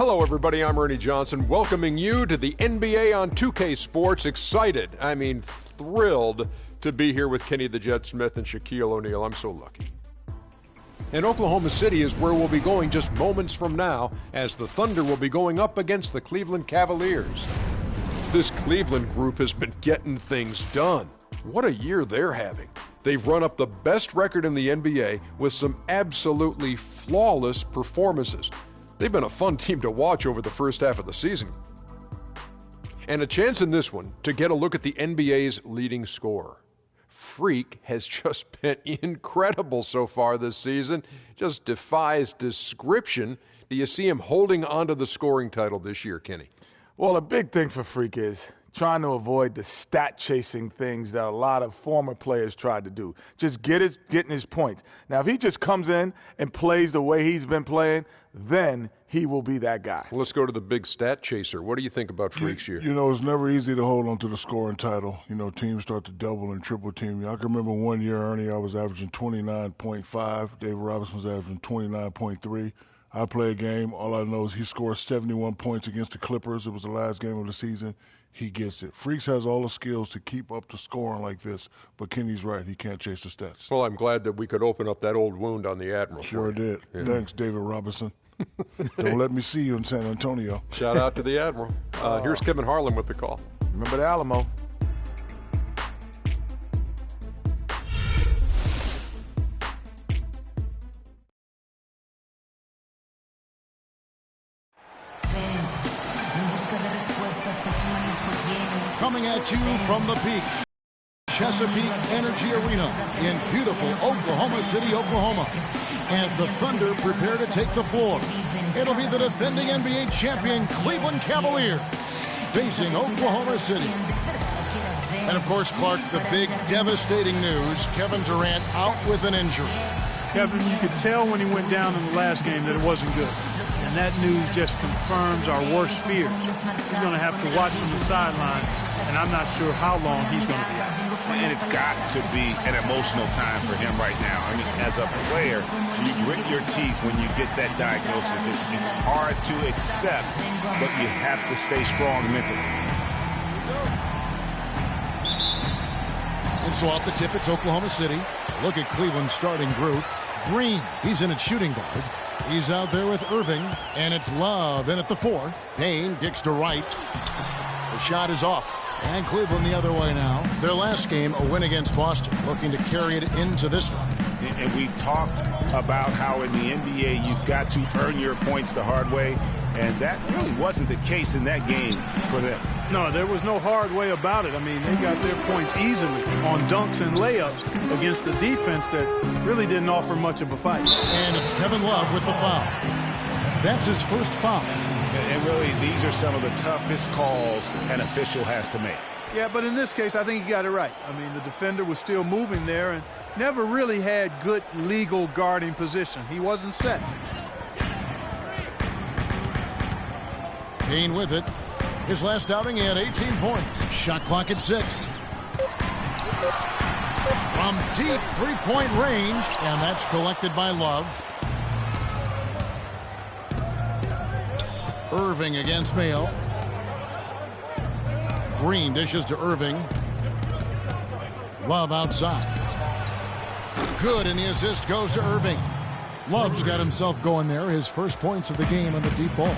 Hello, everybody. I'm Ernie Johnson, welcoming you to the NBA on 2K Sports. Excited, thrilled to be here with Kenny the Jet Smith and Shaquille O'Neal. I'm so lucky. And Oklahoma City is where we'll be going just moments from now, as the Thunder will be going up against the Cleveland Cavaliers. This Cleveland group has been getting things done. What a year they're having. They've run up the best record in the NBA with some absolutely flawless performances. They've been a fun team to watch over the first half of the season. And a chance in this one to get a look at the NBA's leading scorer. Freak has just been incredible so far this season. Just defies description. Do you see him holding onto the scoring title this year, Kenny? Well, a big thing for Freak is trying to avoid the stat-chasing things that a lot of former players tried to do. Just getting his points. Now, if he just comes in and plays the way he's been playing, then he will be that guy. Well, let's go to the big stat chaser. What do you think about Freak's year? You know, it's never easy to hold on to the scoring title. You know, teams start to double and triple team you. I can remember one year, Ernie, I was averaging 29.5. David Robinson was averaging 29.3. I play a game. All I know is he scored 71 points against the Clippers. It was the last game of the season. He gets it. Freaks has all the skills to keep up the scoring like this, but Kenny's right. He can't chase the stats. Well, I'm glad that we could open up that old wound on the Admiral. Sure did. Yeah. Thanks, David Robinson. Don't let me see you in San Antonio. Shout out to the Admiral. Here's Kevin Harlan with the call. Remember the Alamo. Coming at you from the peak, Chesapeake Energy Arena in beautiful Oklahoma City, Oklahoma. As the Thunder prepare to take the floor, it'll be the defending NBA champion Cleveland Cavaliers facing Oklahoma City. And of course, Clark, the big devastating news, Kevin Durant out with an injury. Kevin, you could tell when he went down in the last game that it wasn't good. And that news just confirms our worst fears. He's going to have to watch from the sideline, and I'm not sure how long he's going to be out. And it's got to be an emotional time for him right now. I mean, as a player, you grit your teeth when you get that diagnosis. It's hard to accept, but you have to stay strong mentally. And so off the tip, it's Oklahoma City. Look at Cleveland's starting group. Green, he's in at shooting guard. He's out there with Irving, and it's Love in at the 4. Payne kicks to right. The shot is off. And Cleveland the other way now. Their last game, a win against Boston, looking to carry it into this one. And we've talked about how in the NBA you've got to earn your points the hard way, and that really wasn't the case in that game for them. No, there was no hard way about it. I mean, they got their points easily on dunks and layups against a defense that really didn't offer much of a fight. And it's Kevin Love with the foul. That's his first foul. And really, these are some of the toughest calls an official has to make. Yeah, but in this case, I think he got it right. I mean, the defender was still moving there and never really had good legal guarding position. He wasn't set. Payne with it. His last outing, he had 18 points. Shot clock at 6. From deep three-point range, and that's collected by Love. Irving against Mayo. Green dishes to Irving. Love outside. Good, and the assist goes to Irving. Love's got himself going there. His first points of the game on the deep ball.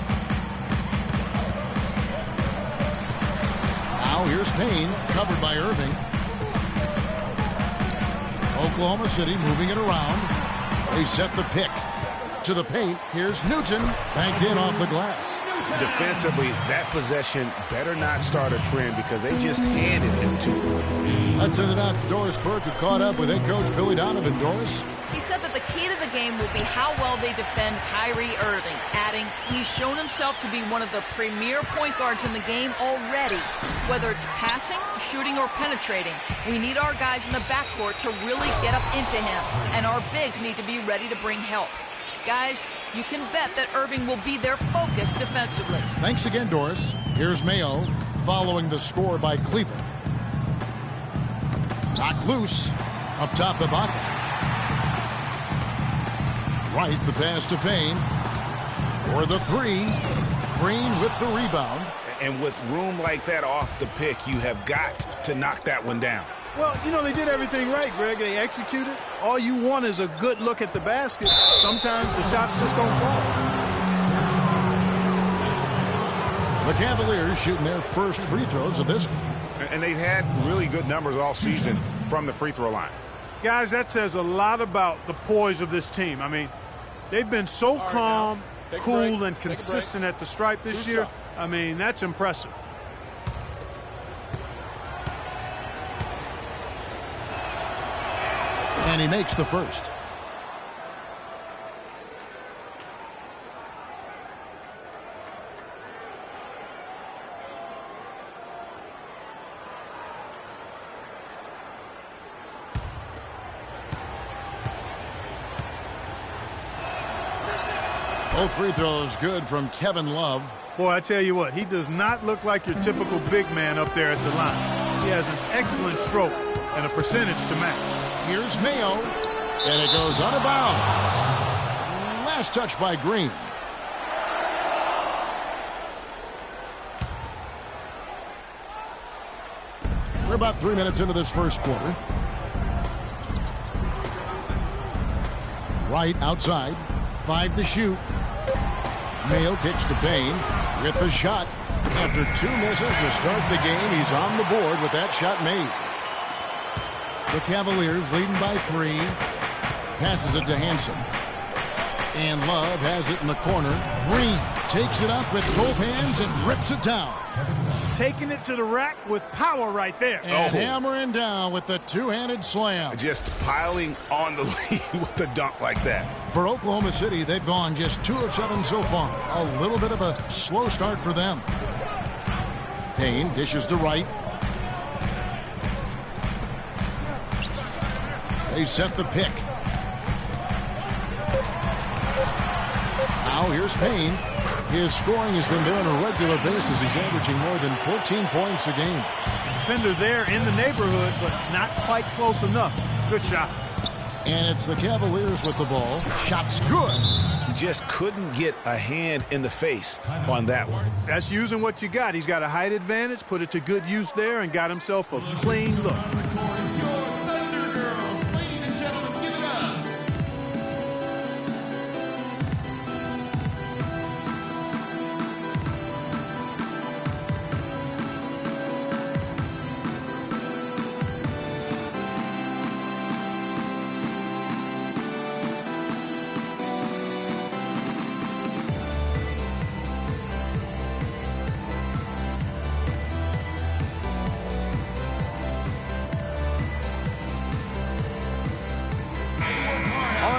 Now here's Payne, covered by Irving. Oklahoma City moving it around. They set the pick. To the paint, here's Newton, banked in off the glass. Defensively, that possession better not start a trend because they just handed him 2 points. Let's send it out to Doris Burke, who caught up with head coach Billy Donovan. Doris? He said that the key to the game will be how well they defend Kyrie Irving, adding he's shown himself to be one of the premier point guards in the game already. Whether it's passing, shooting, or penetrating, we need our guys in the backcourt to really get up into him, and our bigs need to be ready to bring help. Guys, you can bet that Irving will be their focus defensively. Thanks again, Doris. Here's Mayo following the score by Cleveland. Knocked loose up top the bucket. Right, the pass to Payne for the 3. Green with the rebound. And with room like that off the pick, you have got to knock that one down. Well, you know, they did everything right, Greg. They executed. All you want is a good look at the basket. Sometimes the shots just don't fall. The Cavaliers shooting their first free throws of this one. And they've had really good numbers all season from the free throw line. Guys, that says a lot about the poise of this team. I mean, they've been so calm, cool, and consistent at the stripe this year. I mean, that's impressive. And he makes the first. Both free throws good from Kevin Love. Boy, I tell you what, he does not look like your typical big man up there at the line. He has an excellent stroke and a percentage to match. Here's Mayo, and it goes out of bounds. Last touch by Green. We're about 3 minutes into this first quarter. Right outside, 5 to shoot. Mayo kicks to Payne with the shot. After 2 misses to start the game, he's on the board with that shot made. The Cavaliers leading by 3. Passes it to Hansen. And Love has it in the corner. Green takes it up with both hands and rips it down. Taking it to the rack with power right there. And hammering down with the two-handed slam. Just piling on the lead with a dunk like that. For Oklahoma City, they've gone just 2 of 7 so far. A little bit of a slow start for them. Payne dishes to right. They set the pick. Now here's Payne. His scoring has been there on a regular basis. He's averaging more than 14 points a game. Defender there in the neighborhood, but not quite close enough. Good shot. And it's the Cavaliers with the ball. Shot's good. Just couldn't get a hand in the face on that one. That's using what you got. He's got a height advantage, put it to good use there, and got himself a clean look.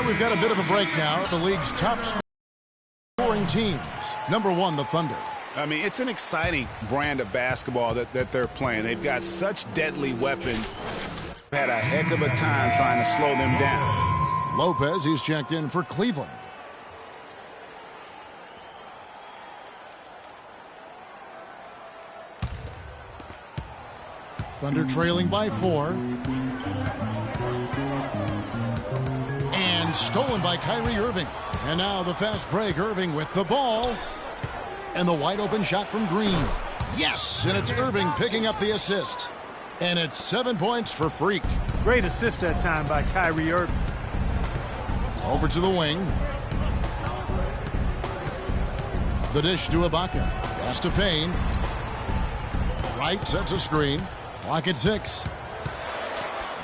We've got a bit of a break now. The league's top scoring teams. Number 1, the Thunder. I mean, it's an exciting brand of basketball that they're playing. They've got such deadly weapons. Had a heck of a time trying to slow them down. Lopez, he's checked in for Cleveland. Thunder trailing by 4. Stolen by Kyrie Irving. And now the fast break. Irving with the ball. And the wide open shot from Green. Yes! And it's Irving picking up the assist. And it's 7 points for Freak. Great assist that time by Kyrie Irving. Over to the wing. The dish to Ibaka. Pass to Payne. Right sets a screen. Clock at 6.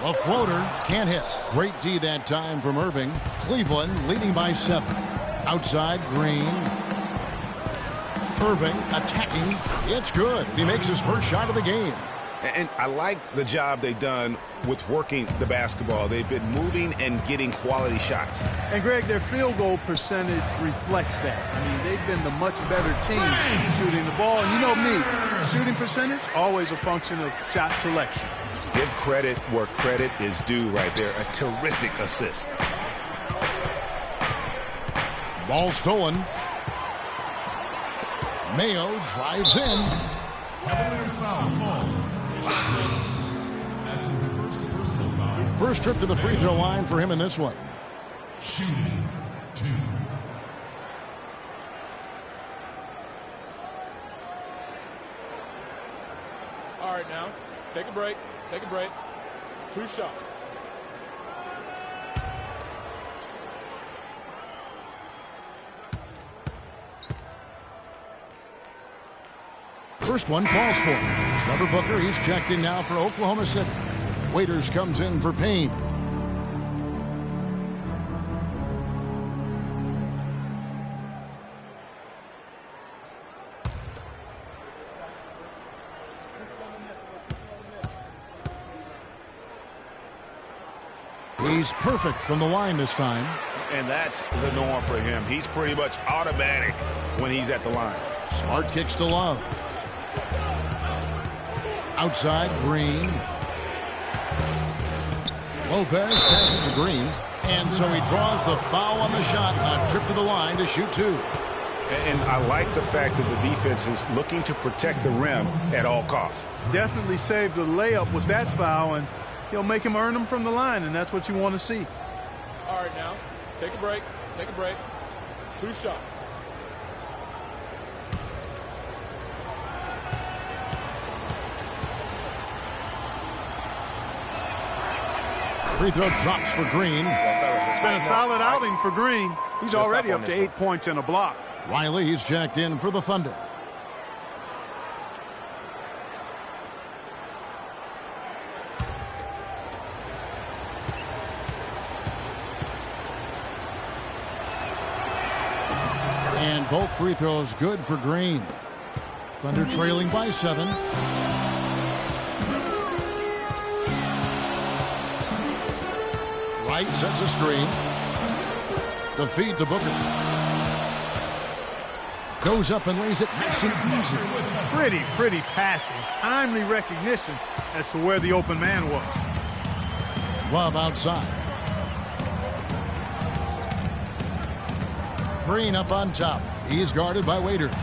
The floater can't hit. Great D that time from Irving. Cleveland leading by 7. Outside, Green. Irving attacking. It's good. He makes his first shot of the game. And I like the job they've done with working the basketball. They've been moving and getting quality shots. And, Greg, their field goal percentage reflects that. I mean, they've been the much better team shooting the ball. And you know me, shooting percentage, always a function of shot selection. Give credit where credit is due right there. A terrific assist. Ball stolen. Mayo drives in. First trip to the free throw line for him in this one. All right, now, take a break. Take a break. 2 shots. First one falls for him. Trevor Booker, he's checked in now for Oklahoma City. Waiters comes in for Payne. He's perfect from the line this time. And that's the norm for him. He's pretty much automatic when he's at the line. Smart kicks to Love. Outside, Green. Lopez passes to Green. And so he draws the foul on the shot. A trip to the line to shoot 2. And I like the fact that the defense is looking to protect the rim at all costs. Definitely saved the layup with that foul, and he'll make him earn them from the line, and that's what you want to see. All right, now, take a break. Take a break. 2 shots. Free throw drops for Green. It's been a solid outing for Green. He's already up to 8 points and a block. Riley, he's jacked in for the Thunder. And both free throws good for Green. Thunder trailing by 7. Wright sets a screen. The feed to Booker. Goes up and lays it nice and easy. Pretty passing. Timely recognition as to where the open man was. Love outside. Green up on top. He's guarded by Waiters.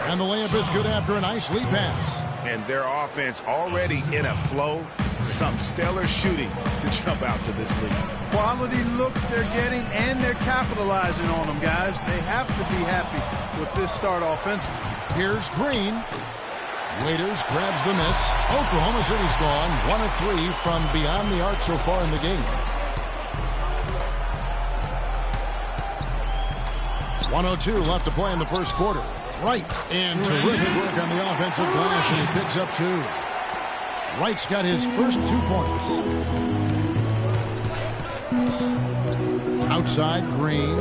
And the layup is good after a nice lead pass. And their offense already in a flow. Some stellar shooting to jump out to this lead. Quality looks they're getting, and they're capitalizing on them, guys. They have to be happy with this start offensively. Here's Green. Waiters grabs the miss. Oklahoma City's gone 1 of 3 from beyond the arc so far in the game. 1:02 left to play in the first quarter. Wright, and terrific work on the offensive glass, and he picks up 2. Wright's got his first 2 points. Outside, Green.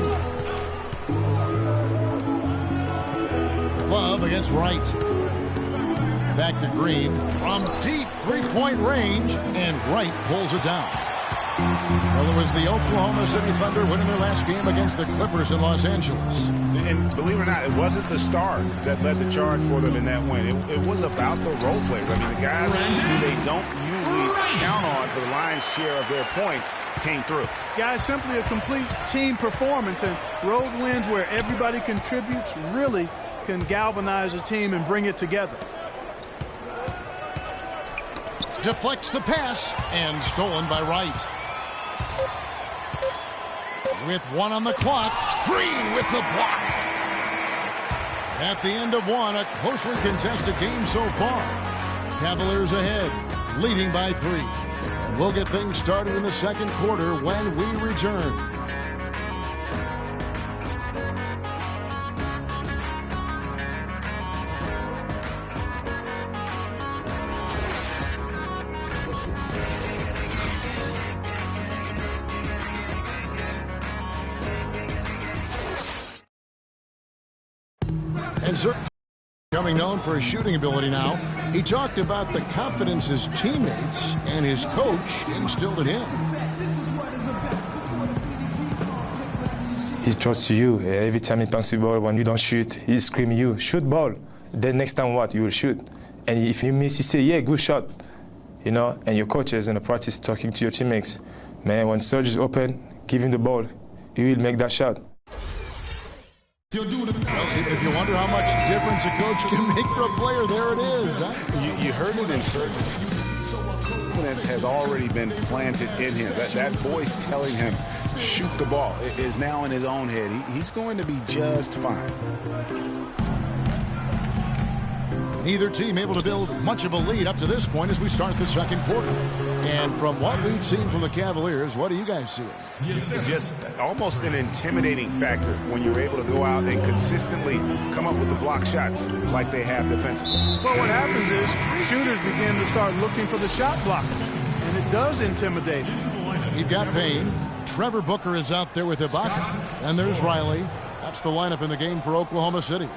Love against Wright. Back to Green from deep 3-point range, and Wright pulls it down. Well, it was the Oklahoma City Thunder winning their last game against the Clippers in Los Angeles. And believe it or not, it wasn't the stars that led the charge for them in that win. It was about the role players. I mean, the guys who they don't usually count on for the lion's share of their points came through. Guys, simply a complete team performance, and road wins where everybody contributes really can galvanize a team and bring it together. Deflects the pass, and stolen by Wright. With 1 on the clock, Green with the block. At the end of 1, a closely contested game so far. Cavaliers ahead, leading by 3. And we'll get things started in the second quarter when we return. And certainly becoming known for his shooting ability now, he talked about the confidence his teammates and his coach instilled in him. He trusts you. Every time he punts the ball, when you don't shoot, he screams you, shoot ball. Then next time what? You will shoot. And if you miss, you say, yeah, good shot. You know, and your coaches in the practice talking to your teammates. Man, when Serge is open, give him the ball. He will make that shot. If you wonder how much difference a coach can make for a player, there it is. Huh? You heard it in Serge. Confidence has already been planted in him. That voice telling him, shoot the ball, is now in his own head. He's going to be just fine. Neither team able to build much of a lead up to this point as we start the second quarter. And from what we've seen from the Cavaliers, what are you guys seeing? Just almost an intimidating factor when you're able to go out and consistently come up with the block shots like they have defensively. Well, what happens is shooters begin to start looking for the shot blocker, and it does intimidate them. We've got Payne. Trevor Booker is out there with Ibaka. And there's Riley. That's the lineup in the game for Oklahoma City.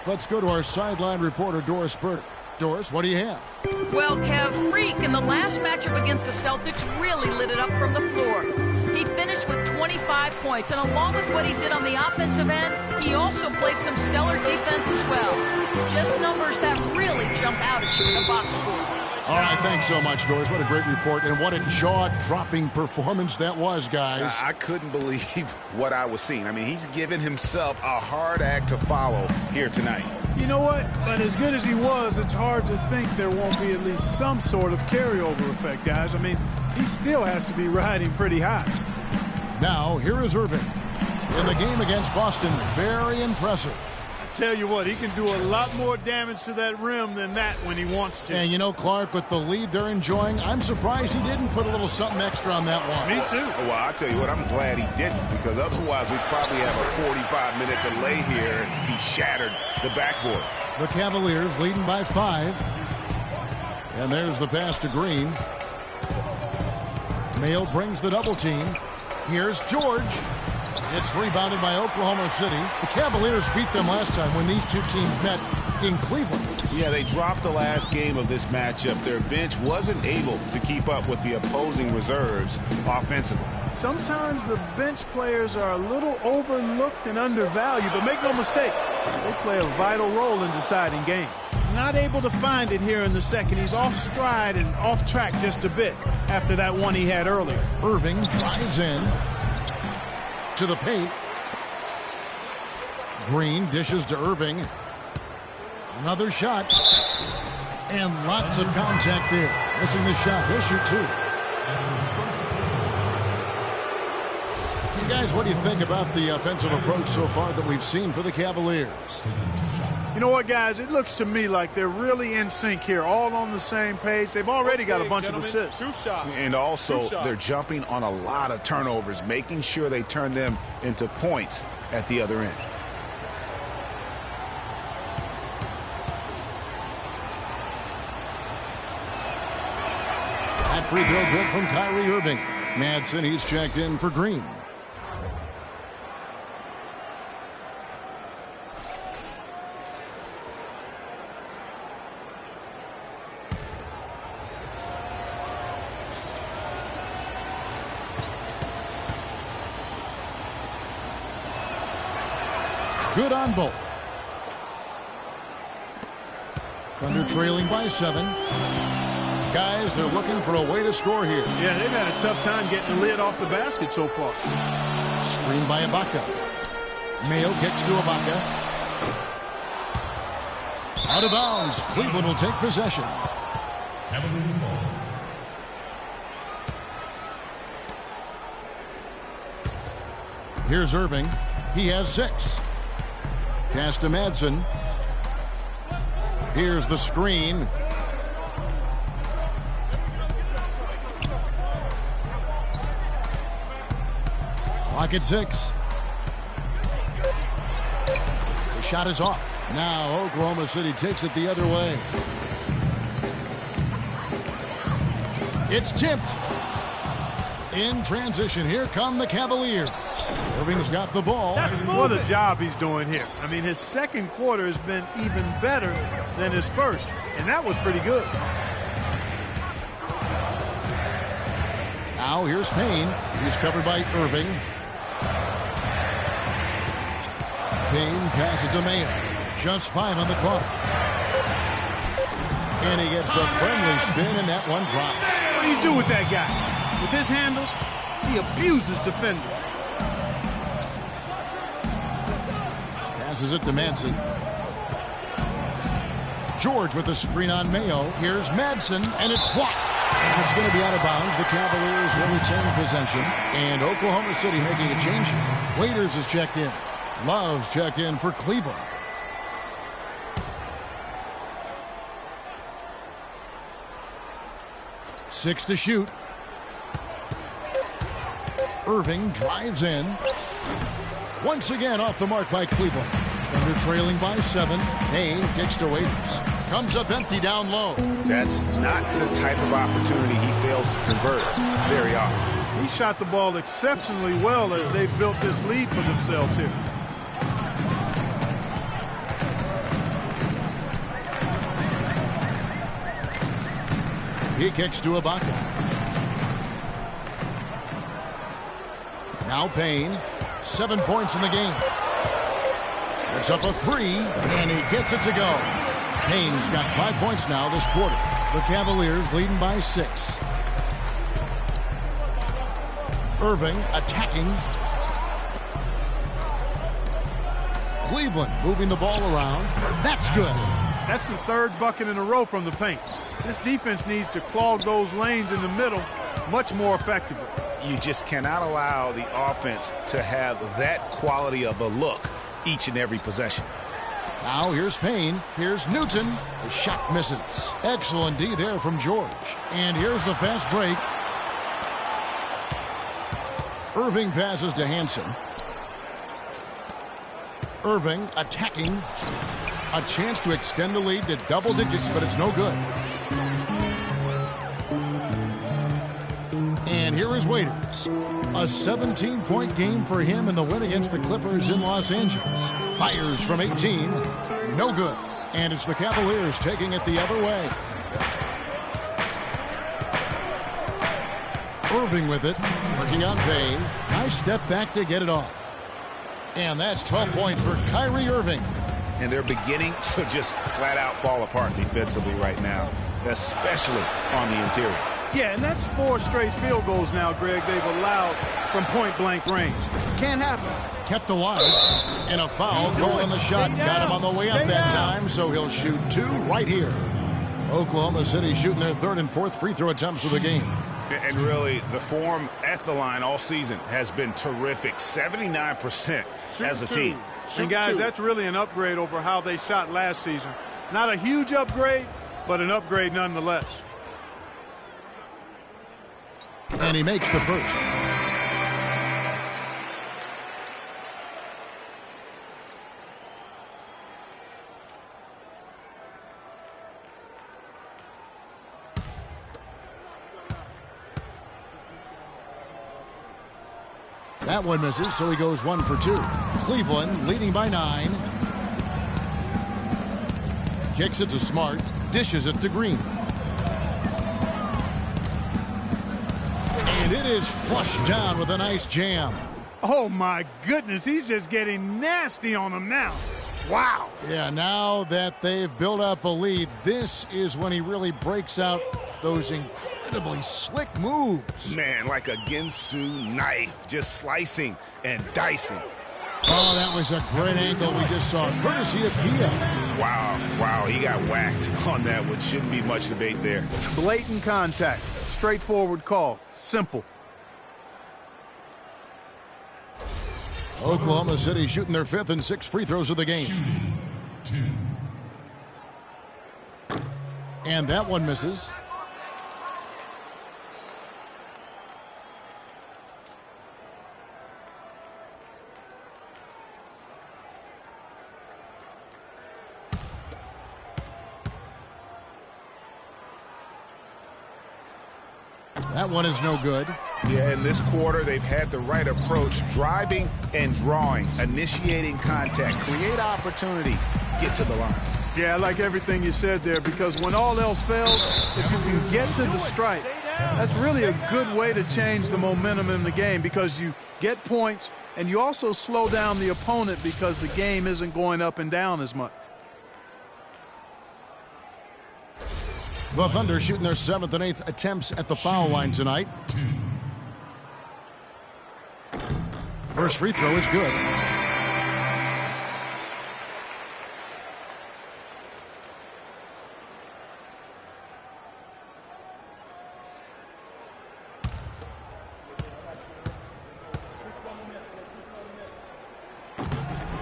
Let's go to our sideline reporter, Doris Burke. Doris, what do you have? Well, Kev, Freak in the last matchup against the Celtics really lit it up from the floor. He finished with 25 points, and along with what he did on the offensive end, he also played some stellar defense as well. Just numbers that really jump out at you in the box score. All right, thanks so much, Doris. What a great report, and what a jaw-dropping performance that was, guys. I couldn't believe what I was seeing. I mean, he's given himself a hard act to follow here tonight. You know what? But as good as he was, it's hard to think there won't be at least some sort of carryover effect, guys. I mean, he still has to be riding pretty high. Now, here is Irving. In the game against Boston, very impressive. Tell you what, he can do a lot more damage to that rim than that when he wants to. And you know, Clark, with the lead they're enjoying, I'm surprised he didn't put a little something extra on that one. Me too. Well, I tell you what, I'm glad he didn't, because otherwise we'd probably have a 45-minute delay here if he shattered the backboard. The Cavaliers leading by 5. And there's the pass to Green. Mayo brings the double team. Here's George. It's rebounded by Oklahoma City. The Cavaliers beat them last time when these two teams met in Cleveland. Yeah, they dropped the last game of this matchup. Their bench wasn't able to keep up with the opposing reserves offensively. Sometimes the bench players are a little overlooked and undervalued, but make no mistake, they play a vital role in deciding games. Not able to find it here in the second. He's off stride and off track just a bit after that one he had earlier. Irving drives in to the paint. Green dishes to Irving. Another shot. And lots of contact there. Missing the shot. He'll shoot 2. So guys, what do you think about the offensive approach so far that we've seen for the Cavaliers? You know what, guys? It looks to me like they're really in sync here, all on the same page. They've already got a bunch of assists. And also, they're jumping on a lot of turnovers, making sure they turn them into points at the other end. That free throw good from Kyrie Irving. Madsen, he's checked in for Green. Good on both. Thunder trailing by 7. Guys, they're looking for a way to score here. Yeah, they've had a tough time getting the lid off the basket so far. Screen by Ibaka. Mayo kicks to Ibaka. Out of bounds. Cleveland will take possession. Here's Irving. He has 6. Pass to Madsen. Here's the screen. Clock at 6. The shot is off. Now Oklahoma City takes it the other way. It's tipped. In transition, here come the Cavaliers. Irving's got the ball. What a job he's doing here. I mean, his second quarter has been even better than his first, and that was pretty good. Now here's Payne. He's covered by Irving. Payne passes to Mayo. Just 5 on the clock. And he gets the friendly spin, and that one drops. What do you do with that guy? With his handles, he abuses defenders. Passes it to Madsen. George with the screen on Mayo. Here's Madsen, and it's blocked. And it's going to be out of bounds. The Cavaliers will retain possession. And Oklahoma City making a change here. Waiters is checked in. Love's checked in for Cleveland. 6 to shoot. Irving drives in. Once again off the mark by Cleveland. Thunder trailing by 7. Payne kicks to Waiters. Comes up empty down low. That's not the type of opportunity he fails to convert very often. He shot the ball exceptionally well as they've built this lead for themselves here. He kicks to Ibaka. Now Payne. 7 points in the game. It's up a 3, and he gets it to go. Payne's got 5 points now this quarter. The Cavaliers leading by 6. Irving attacking. Cleveland moving the ball around. That's good. That's the 3rd bucket in a row from the paint. This defense needs to clog those lanes in the middle much more effectively. You just cannot allow the offense to have that quality of a look each and every possession. Now here's Payne. Here's Newton. The shot misses. Excellent D there from George. And here's the fast break. Irving passes to Hansen. Irving attacking. A chance to extend the lead to double digits, but it's no good. And here is Waiters. A 17-point game for him in the win against the Clippers in Los Angeles. Fires from 18. No good. And it's the Cavaliers taking it the other way. Irving with it. Working on Payne. Nice step back to get it off. And that's 12 points for Kyrie Irving. And they're beginning to just flat out fall apart defensively right now, especially on the interior. Yeah, and that's 4 straight field goals now, Greg, they've allowed from point-blank range. Can't happen. Kept alive. And a foul goal on the shot. Got him on the way up that time, so he'll shoot 2 right here. Oklahoma City shooting their 3rd and 4th free throw attempts of the game. And really, the form at the line all season has been terrific. 79% as a team. And, guys, that's really an upgrade over how they shot last season. Not a huge upgrade, but an upgrade nonetheless. And he makes the first. That one misses, so he goes 1 for 2. Cleveland leading by 9. Kicks it to Smart. Dishes it to Green. And it is flushed down with a nice jam. Oh, my goodness. He's just getting nasty on him now. Wow. Yeah, now that they've built up a lead, this is when he really breaks out those incredibly slick moves. Man, like a Ginsu knife, just slicing and dicing. Oh, that was a great angle we just saw, courtesy of Kia. Wow, he got whacked on that, which shouldn't be much debate there. Blatant contact, straightforward call, simple. Oklahoma City shooting their 5th and 6th free throws of the game. And that one misses. That one is no good. Yeah, in this quarter, they've had the right approach, driving and drawing, initiating contact, create opportunities, get to the line. Yeah, I like everything you said there, because when all else fails, if you can get to the stripe, that's really a good way to change the momentum in the game, because you get points and you also slow down the opponent because the game isn't going up and down as much. The Thunder shooting their 7th and 8th attempts at the foul line tonight. First free throw is good.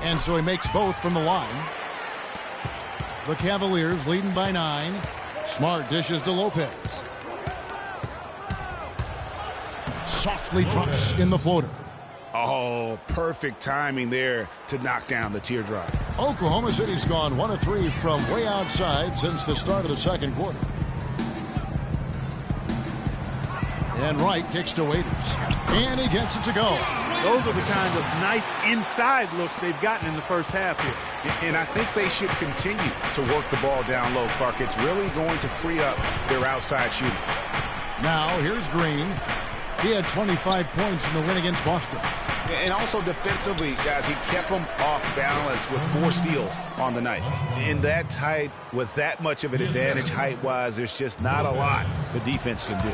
And so he makes both from the line. The Cavaliers leading by 9. Smart dishes to Lopez. Softly drops in the floater. Oh, perfect timing there to knock down the teardrop. Oklahoma City's gone 1 of 3 from way outside since the start of the second quarter. And Wright kicks to Waiters. And he gets it to go. Those are the kind of nice inside looks they've gotten in the first half here. And I think they should continue to work the ball down low, Clark. It's really going to free up their outside shooting. Now here's Green. He had 25 points in the win against Boston. And also defensively, guys, he kept them off balance with 4 steals on the night. In that tight, with that much of an advantage height-wise, there's just not a lot the defense can do.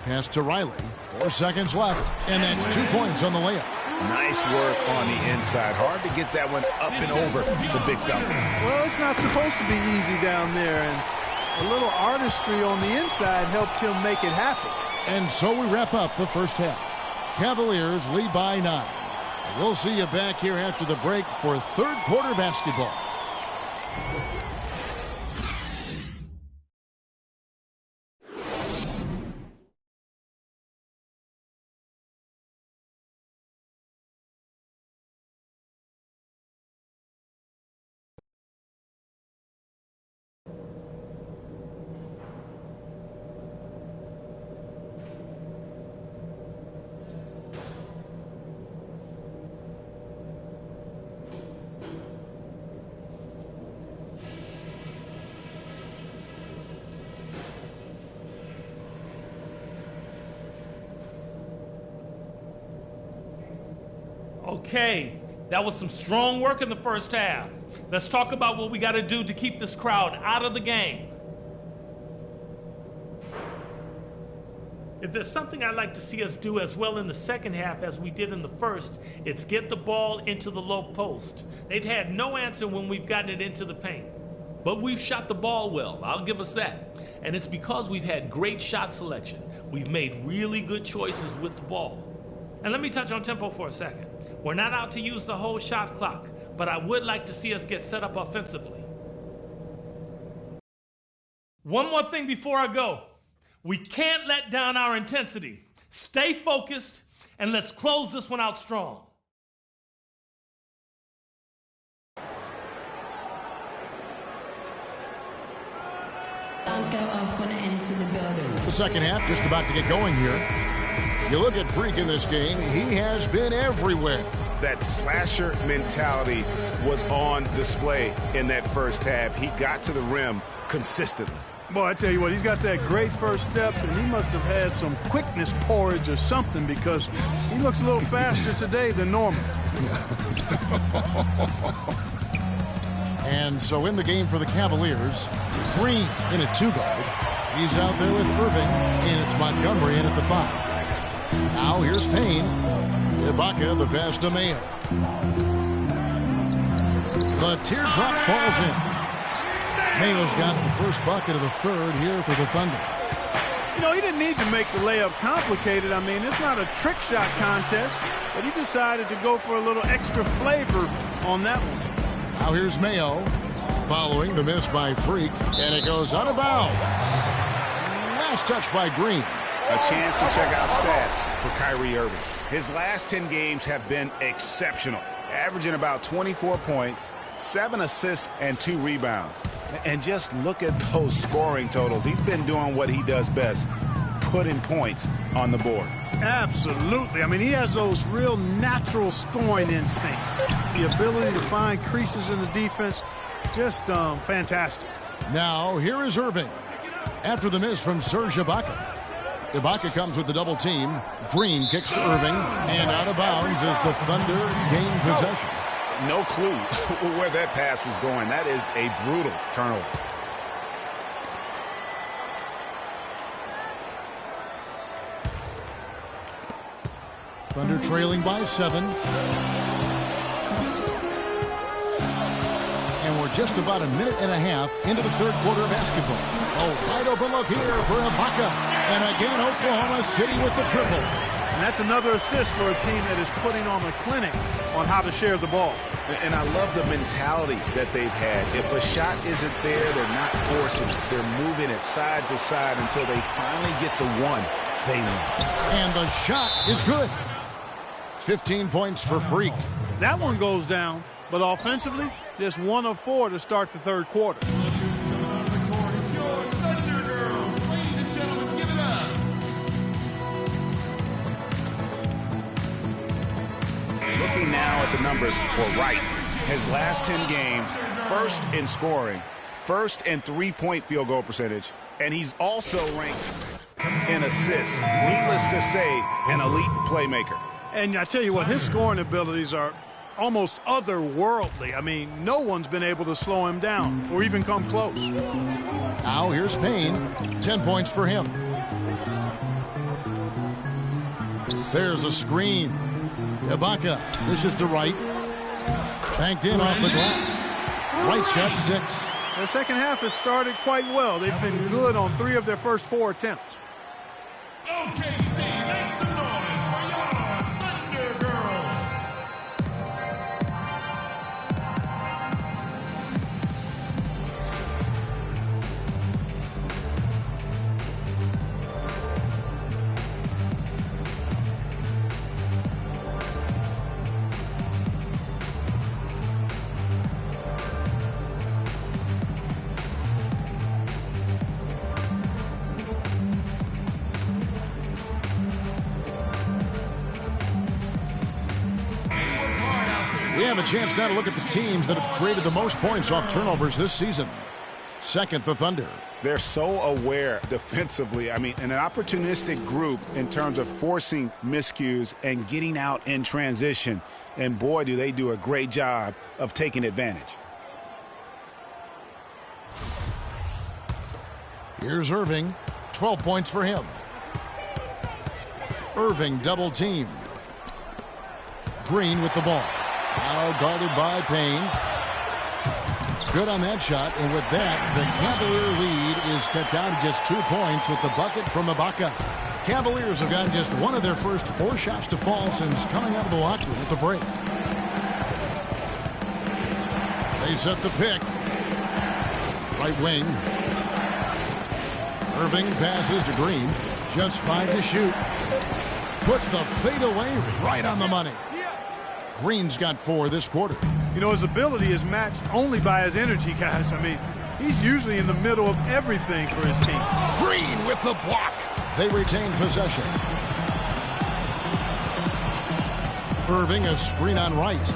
Pass to Riley. 4 seconds left, and that's 2 points on the layup. Nice work on the inside. Hard to get that one up and over the big fella. Well, it's not supposed to be easy down there, and a little artistry on the inside helped him make it happen. And so we wrap up the first half. Cavaliers lead by 9. We'll see you back here after the break for third quarter basketball. Okay, that was some strong work in the first half. Let's talk about what we got to do to keep this crowd out of the game. If there's something I'd like to see us do as well in the second half as we did in the first, it's get the ball into the low post. They've had no answer when we've gotten it into the paint. But we've shot the ball well, I'll give us that. And it's because we've had great shot selection. We've made really good choices with the ball. And let me touch on tempo for a second. We're not out to use the whole shot clock, but I would like to see us get set up offensively. One more thing before I go. We can't let down our intensity. Stay focused, and let's close this one out strong. Alarms go off when I enter the building. The second half just about to get going here. You look at Freak in this game, he has been everywhere. That slasher mentality was on display in that first half. He got to the rim consistently. Boy, I tell you what, he's got that great first step, and he must have had some quickness porridge or something because he looks a little faster today than normal. And so in the game for the Cavaliers, Green in at 2-guard. He's out there with Irving, and it's Montgomery in at the 5. Now here's Payne. Ibaka, the pass to Mayo. The teardrop falls in. Mayo's got the first bucket of the third here for the Thunder. You know, he didn't need to make the layup complicated. I mean, it's not a trick shot contest, but he decided to go for a little extra flavor on that one. Now here's Mayo following the miss by Freak, and it goes out of bounds. Last touch by Green. A chance to check out stats for Kyrie Irving. His last 10 games have been exceptional, averaging about 24 points, 7 assists, and 2 rebounds. And just look at those scoring totals. He's been doing what he does best, putting points on the board. Absolutely. I mean, he has those real natural scoring instincts. The ability to find creases in the defense, just fantastic. Now, here is Irving. After the miss from Serge Ibaka. Ibaka comes with the double team. Green kicks to Irving, and out of bounds as the Thunder gain possession. No clue where that pass was going. That is a brutal turnover. Thunder trailing by 7. And we're just about a minute and a half into the third quarter of basketball. Oh, wide open look here for Ibaka. And again, Oklahoma City with the triple. And that's another assist for a team that is putting on a clinic on how to share the ball. And I love the mentality that they've had. If a shot isn't there, they're not forcing it. They're moving it side to side until they finally get the one. They win. And the shot is good. 15 points for Freak. That one goes down, but offensively, just 1 of 4 to start the third quarter. Looking now at the numbers for Wright. His last 10 games, first in scoring, first in three-point field goal percentage, and he's also ranked in assists. Needless to say, an elite playmaker. And I tell you what, his scoring abilities are almost otherworldly. I mean, no one's been able to slow him down or even come close. Now here's Payne. 10 points for him. There's a screen. Ibaka. This is to Wright. Banked in off the glass. Wright's got 6. The second half has started quite well. They've been good on 3 of their first 4 attempts. OKC, make some noise for your Thunder Girls. We have a chance now to look at the teams that have created the most points off turnovers this season. Second, the Thunder. They're so aware defensively. I mean, an opportunistic group in terms of forcing miscues and getting out in transition. And boy, do they do a great job of taking advantage. Here's Irving. 12 points for him. Irving double team. Green with the ball. Now guarded by Payne. Good on that shot, and with that, the Cavalier lead is cut down to just 2 points with the bucket from Ibaka. The Cavaliers have gotten just 1 of their first 4 shots to fall since coming out of the locker room at the break. They set the pick. Right wing. Irving passes to Green. Just 5 to shoot. Puts the fadeaway right on the money. Green's got 4 this quarter. You know, his ability is matched only by his energy, guys. I mean, he's usually in the middle of everything for his team. Green with the block. They retain possession. Irving, a screen on Wright.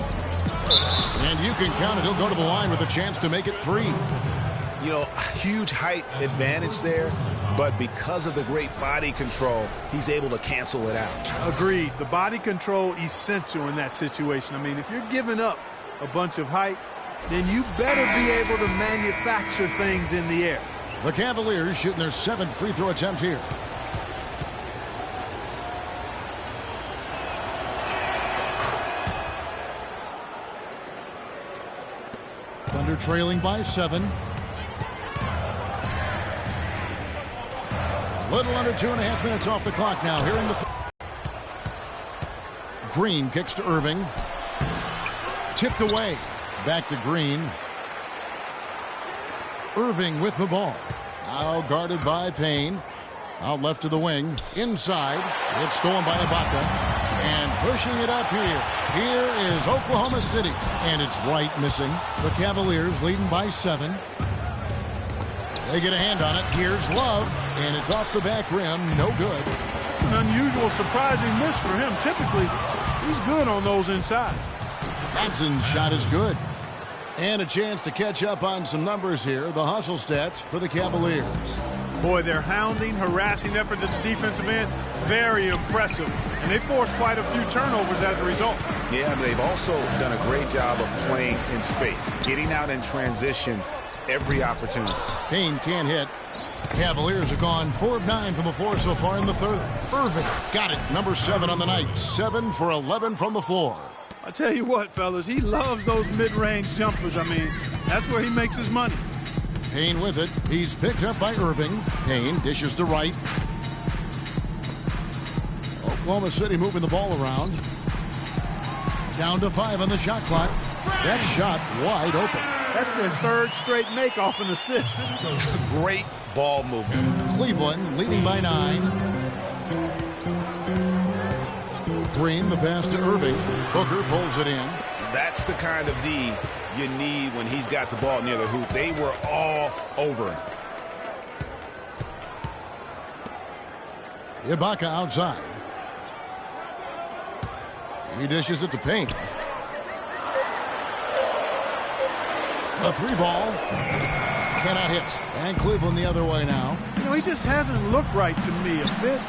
And you can count it. He'll go to the line with a chance to make it 3. You know, huge height advantage there, but because of the great body control, he's able to cancel it out. Agreed. The body control essential in that situation. I mean, if you're giving up a bunch of height, then you better be able to manufacture things in the air. The Cavaliers shooting their 7th free throw attempt here. Thunder trailing by 7. A little under 2.5 minutes off the clock now. Here in the Green kicks to Irving. Tipped away. Back to Green. Irving with the ball. Now guarded by Payne. Out left to the wing. Inside. It's stolen by Ibaka. And pushing it up here. Here is Oklahoma City. And it's Wright missing. The Cavaliers leading by 7. They get a hand on it. Here's Love. And it's off the back rim. No good. That's an unusual, surprising miss for him. Typically, he's good on those inside. Manson's shot is good. And a chance to catch up on some numbers here. The hustle stats for the Cavaliers. Boy, their hounding, harassing effort at the defensive end, very impressive. And they forced quite a few turnovers as a result. Yeah, but they've also done a great job of playing in space, getting out in transition every opportunity. Payne can't hit. Cavaliers have gone 4 of 9 from the floor so far in the third. Irving got it. Number 7 on the night. 7 for 11 from the floor. I tell you what, fellas, he loves those mid-range jumpers. I mean, that's where he makes his money. Payne with it. He's picked up by Irving. Payne dishes to Wright. Oklahoma City moving the ball around. Down to 5 on the shot clock. That shot wide open. That's their 3rd straight make off an assist. Great ball movement. Cleveland leading by 9. Green, the pass to Irving. Booker pulls it in. That's the kind of D you need when he's got the ball near the hoop. They were all over him. Ibaka outside. He dishes it to Payne. A 3-ball. Cannot hit. And Cleveland the other way now. You know, he just hasn't looked right to me. A bit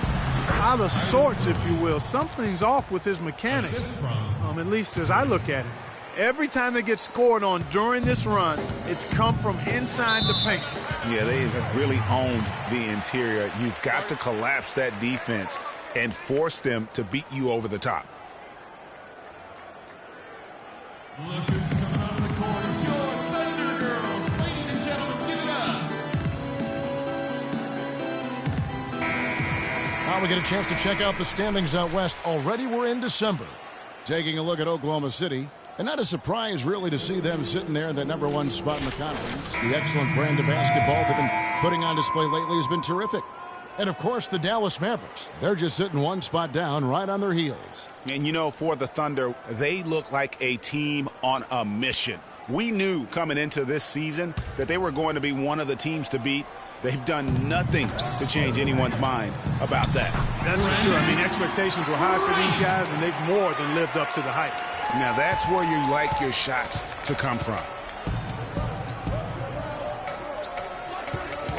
out of sorts, if you will. Something's off with his mechanics, at least as I look at it. Every time they get scored on during this run, it's come from inside the paint. Yeah, they have really owned the interior. You've got to collapse that defense and force them to beat you over the top. Look who's coming out of the court. It's your Thunder Girls. Ladies and gentlemen, give it up. Now we get a chance to check out the standings out west. Already we're in December. Taking a look at Oklahoma City. And not a surprise, really, to see them sitting there in that #1 spot in the conference. The excellent brand of basketball they've been putting on display lately has been terrific. And, of course, the Dallas Mavericks. They're just sitting one spot down right on their heels. And, you know, for the Thunder, they look like a team on a mission. We knew coming into this season that they were going to be one of the teams to beat. They've done nothing to change anyone's mind about that. That's for sure. I mean, expectations were high for these guys, and they've more than lived up to the hype. Now, that's where you like your shots to come from.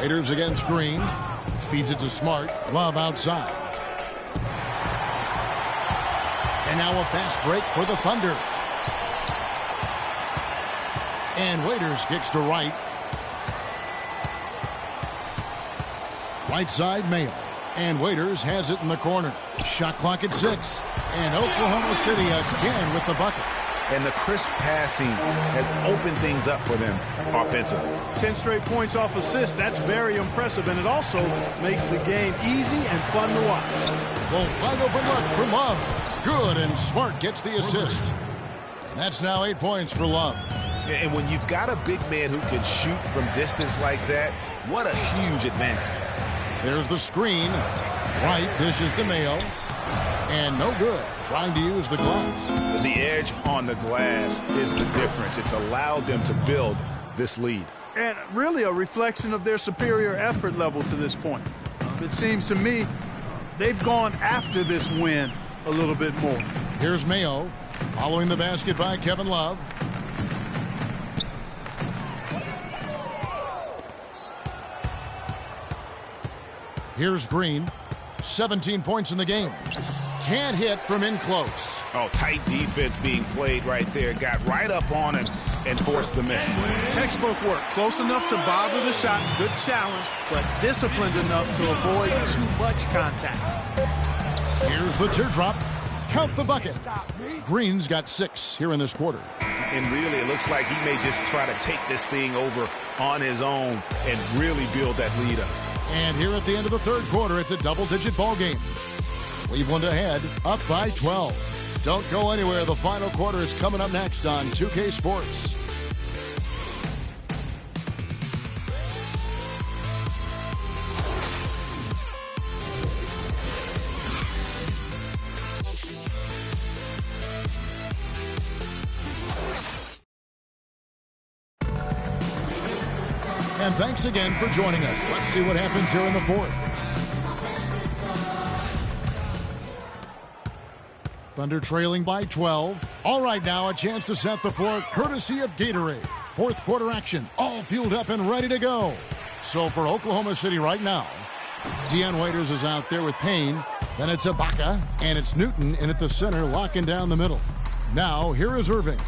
Raiders against Green. Feeds it to Smart. Love outside. And now a fast break for the Thunder. And Waiters kicks to right. Right side, Mayo. And Waiters has it in the corner. Shot clock at 6. And Oklahoma City again with the bucket. And the crisp passing has opened things up for them offensively. 10 straight points off assists. That's very impressive, and it also makes the game easy and fun to watch. Well, wide open look for Love. Good, and Smart gets the assist. That's now 8 points for Love. And when you've got a big man who can shoot from distance like that, what a huge advantage. There's the screen. Wright dishes to Mayo. And no good. Trying to use the glass. The edge on the glass is the difference. It's allowed them to build this lead. And really a reflection of their superior effort level to this point. It seems to me they've gone after this win a little bit more. Here's Mayo. Following the basket by Kevin Love. Here's Green. 17 points in the game. Can't hit from in close. Oh, tight defense being played right there. Got right up on him and forced the miss. Textbook work. Close enough to bother the shot. Good challenge, but disciplined enough to avoid too much contact. Here's the teardrop. Count the bucket. Green's got 6 here in this quarter. And really, it looks like he may just try to take this thing over on his own and really build that lead up. And here at the end of the third quarter, it's a double-digit ball game. Cleveland ahead, up by 12. Don't go anywhere. The final quarter is coming up next on 2K Sports. And thanks again for joining us. Let's see what happens here in the fourth. Thunder trailing by 12. All right, now a chance to set the floor courtesy of Gatorade. Fourth quarter action, all fueled up and ready to go. So for Oklahoma City right now, Dion Waiters is out there with Payne. Then it's Ibaka, and it's Newton in at the center, locking down the middle. Now, here is Irving.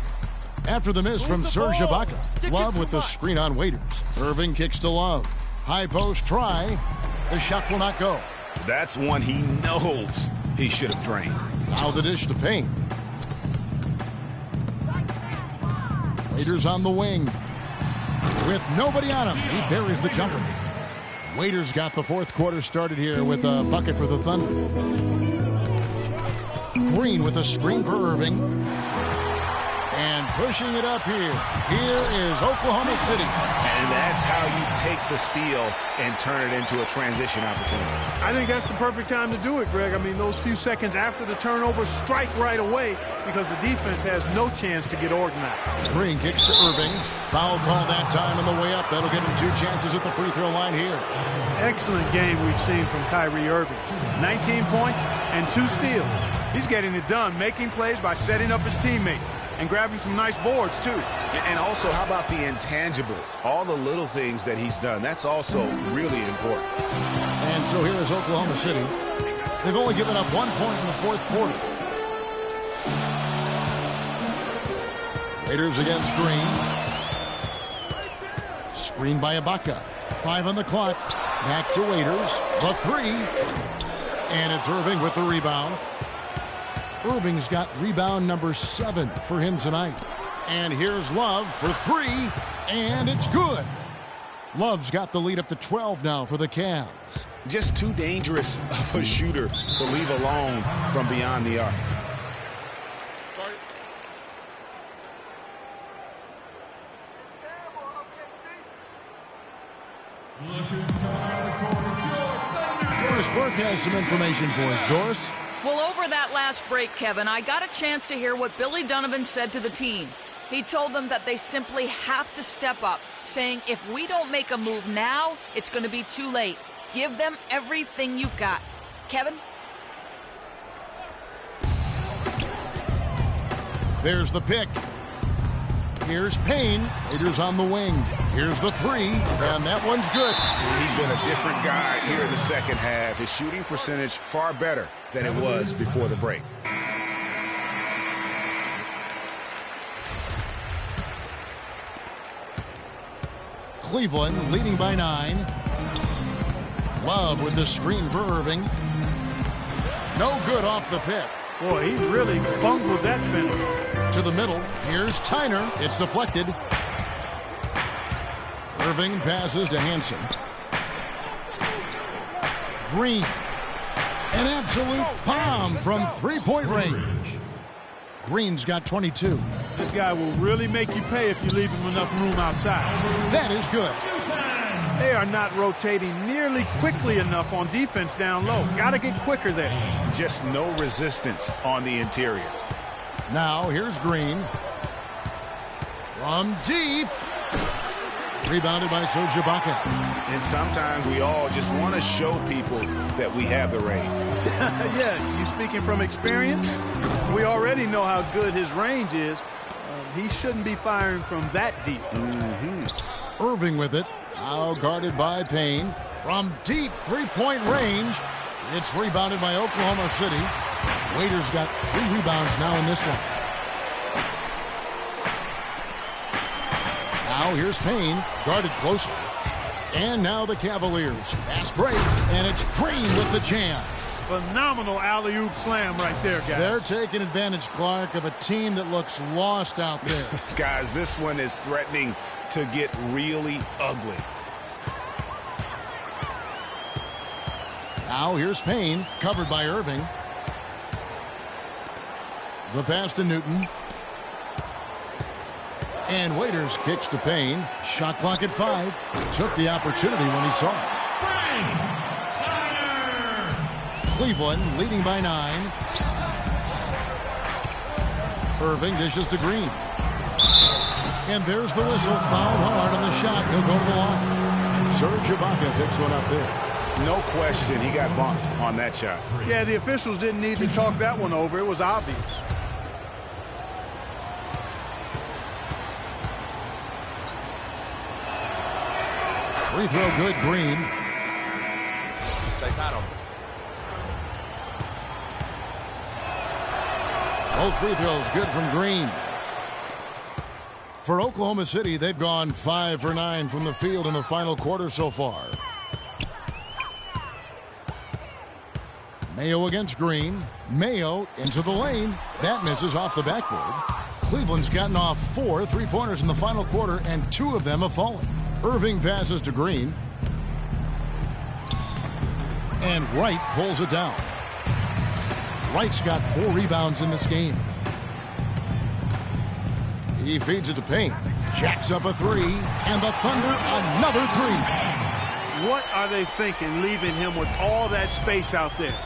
After the miss from Serge Ibaka, Love with the screen on Waiters. Irving kicks to Love. High post try. The shot will not go. That's one he knows he should have drained. Now the dish to Payne. Waiters on the wing. With nobody on him, he buries the jumper. Waiters got the fourth quarter started here with a bucket for the Thunder. Green with a screen for Irving. And pushing it up here. Here is Oklahoma City. And that's how you take the steal and turn it into a transition opportunity. I think that's the perfect time to do it, Greg. I mean, those few seconds after the turnover, strike right away because the defense has no chance to get organized. Green kicks to Irving. Foul call that time on the way up. That'll give him 2 chances at the free throw line here. Excellent game we've seen from Kyrie Irving. 19 points and 2 steals. He's getting it done, making plays by setting up his teammates and grabbing some nice boards, too. And also, how about the intangibles? All the little things that he's done. That's also really important. And so here is Oklahoma City. They've only given up 1 point in the 4th quarter. Raiders against Green. Screen by Ibaka. 5 on the clock. Back to Waiters. The 3. And it's Irving with the rebound. Irving's got rebound number 7 for him tonight. And here's Love for 3. And it's good. Love's got the lead up to 12 now for the Cavs. Just too dangerous of a shooter to leave alone from beyond the arc. Doris Burke has some information for us. Doris? Well, over that last break, Kevin, I got a chance to hear what Billy Donovan said to the team. He told them that they simply have to step up, saying if we don't make a move now, it's going to be too late. Give them everything you've got. Kevin? There's the pick. Here's Payne. Raiders on the wing. Here's the 3, and that one's good. He's been a different guy here in the second half. His shooting percentage far better than it was before the break. Cleveland leading by 9. Love with the screen for Irving. No good off the pick. Boy, he really bungled that finish. To the middle. Here's Tyner. It's deflected. Irving passes to Hansen. Green. An absolute bomb from three-point range. Green's got 22. This guy will really make you pay if you leave him enough room outside. That is good. They are not rotating nearly quickly enough on defense down low. Got to get quicker there. Just no resistance on the interior. Now here's Green. From deep. Rebounded by Serge Ibaka. And sometimes we all just want to show people that we have the range. Yeah, you speaking from experience? We already know how good his range is. He shouldn't be firing from that deep. Irving with it. Now guarded by Payne. From deep three-point range. It's rebounded by Oklahoma City. Waiters got 3 rebounds now in this one. Now here's Payne, guarded closely. And now the Cavaliers. Fast break, and it's Green with the jam. Phenomenal alley-oop slam right there, guys. They're taking advantage, Clark, of a team that looks lost out there. Guys, this one is threatening to get really ugly. Now here's Payne, covered by Irving. The pass to Newton. And Waiters kicks to Payne. Shot clock at 5. Took the opportunity when he saw it. Cleveland leading by 9. Irving dishes to Green. And there's the whistle. Fouled hard on the shot. He'll go to the line. Serge Ibaka picks one up there. No question, he got bumped on that shot. Yeah, the officials didn't need to talk that one over. It was obvious. Free throw good, Green. Both free throws good from Green. For Oklahoma City, they've gone 5 for 9 from the field in the final quarter so far. Mayo against Green. Mayo into the lane. That misses off the backboard. Cleveland's gotten off 4 3-pointers in the final quarter, and 2 of them have fallen. Irving passes to Green. And Wright pulls it down. Wright's got 4 rebounds in this game. He feeds it to Payne. Jacks up a three, and the Thunder another three. What are they thinking, leaving him with all that space out there?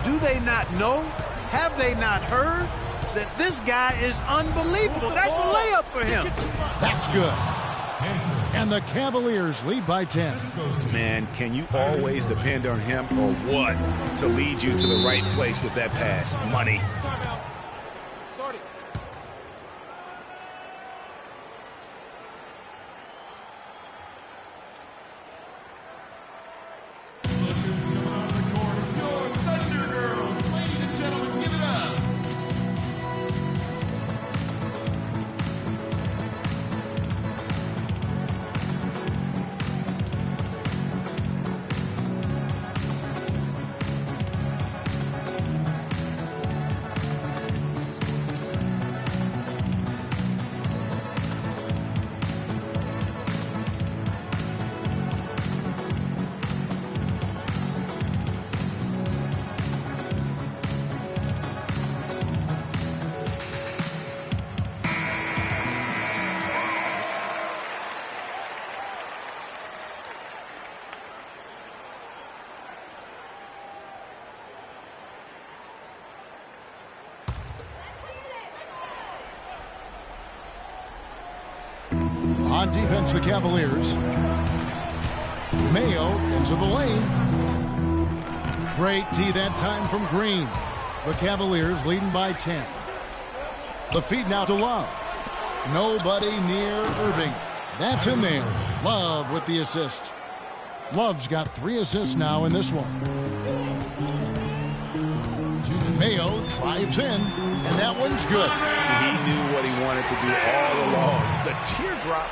Do they not know? Have they not heard that this guy is unbelievable? That's a layup for him. That's good. And the Cavaliers lead by 10. Man, can you always depend on him or what to lead you to the right place with that pass? Money. On defense, the Cavaliers. Mayo into the lane. Great D that time from Green. The Cavaliers leading by 10. The feed now to Love. Nobody near Irving. That's in there. Love with the assist. Love's got 3 assists now in this one. Mayo drives in, and that one's good. He knew what he wanted to do all along. The teardrop.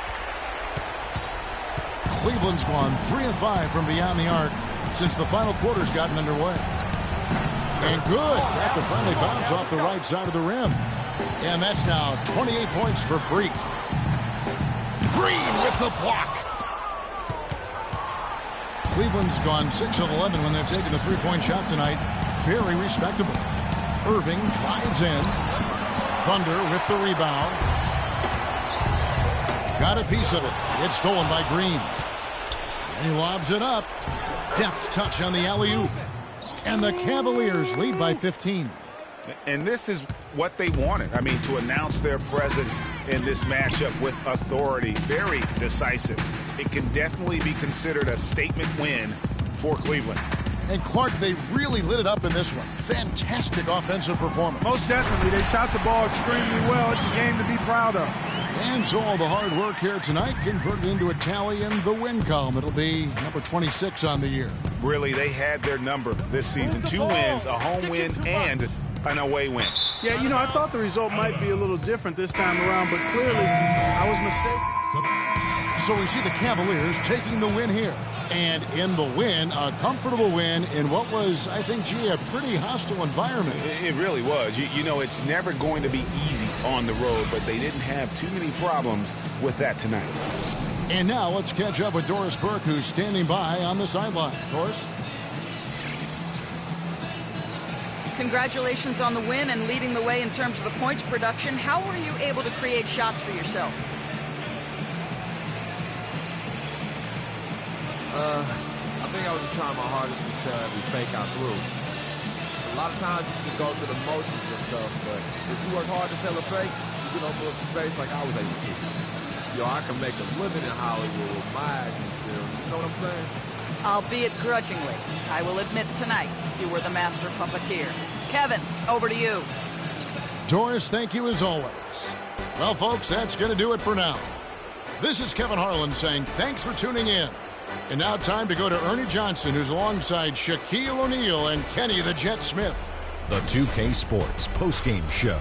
Cleveland's gone 3 of 5 from beyond the arc since the final quarter's gotten underway. And good. That to finally bounce off the right side of the rim. And that's now 28 points for Freak. Green with the block. Cleveland's gone 6 of 11 when they're taking the three-point shot tonight. Very respectable. Irving drives in. Thunder with the rebound. Got a piece of it. It's stolen by Green. And he lobs it up. Deft touch on the alley-oop. And the Cavaliers lead by 15. And this is what they wanted. I mean, to announce their presence in this matchup with authority. Very decisive. It can definitely be considered a statement win for Cleveland. And Clark, they really lit it up in this one. Fantastic offensive performance. Most definitely. They shot the ball extremely well. It's a game to be proud of. And so all the hard work here tonight converted into a tally in the win column. It'll be number 26 on the year. Really, they had their number this season. 2 wins, a home win, and an away win. Yeah, you know, I thought the result might be a little different this time around, but clearly I was mistaken. So we see the Cavaliers taking the win here. And in the win, a comfortable win in what was, I think, a pretty hostile environment. It really was. You know, it's never going to be easy on the road, but they didn't have too many problems with that tonight. And now let's catch up with Doris Burke, who's standing by on the sideline. Doris? Congratulations on the win and leading the way in terms of the points production. How were you able to create shots for yourself? I think I was just trying my hardest to sell every fake out through. A lot of times you can just go through the motions and stuff, but if you work hard to sell a fake, you can open up space like I was able to. Yo, I can make a living in Hollywood with my acting skills. You know what I'm saying? Albeit grudgingly. I will admit tonight you were the master puppeteer. Kevin, over to you. Doris, thank you as always. Well, folks, that's going to do it for now. This is Kevin Harlan saying thanks for tuning in. And now time to go to Ernie Johnson, who's alongside Shaquille O'Neal and Kenny the Jet Smith. The 2K Sports postgame show.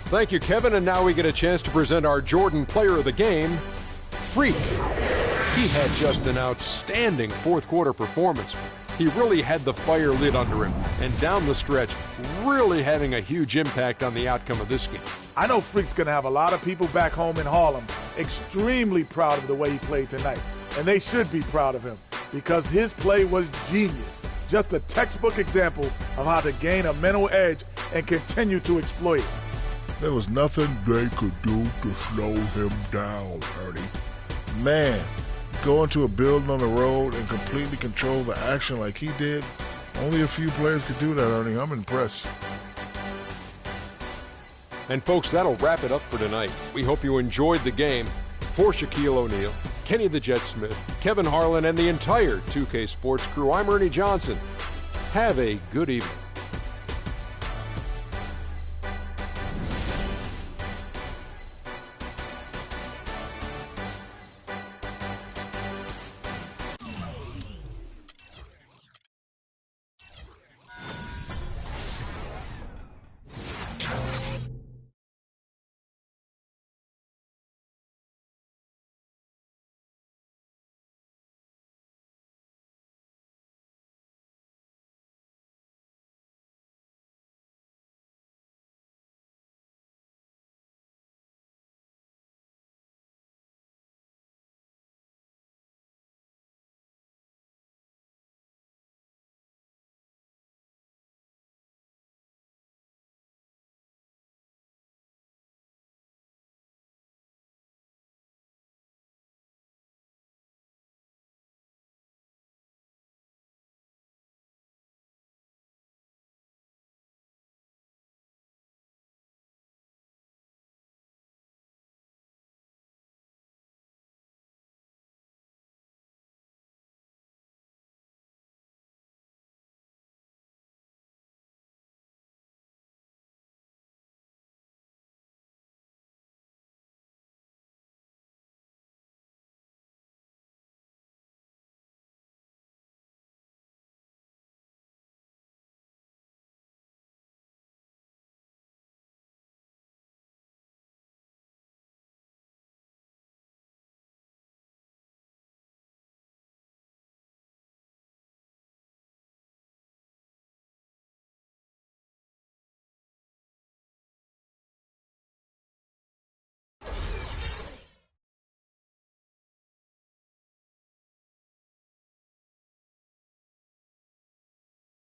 Thank you, Kevin. And now we get a chance to present our Jordan Player of the Game, Freak. He had just an outstanding fourth quarter performance. He really had the fire lit under him, and down the stretch, really having a huge impact on the outcome of this game. I know Freak's going to have a lot of people back home in Harlem extremely proud of the way he played tonight. And they should be proud of him because his play was genius. Just a textbook example of how to gain a mental edge and continue to exploit it. There was nothing they could do to slow him down, Ernie. Man, go into a building on the road and completely control the action like he did, only a few players could do that, Ernie. I'm impressed. And folks, that'll wrap it up for tonight. We hope you enjoyed the game. For Shaquille O'Neal, Kenny the Jet Smith, Kevin Harlan, and the entire 2K Sports crew, I'm Ernie Johnson. Have a good evening.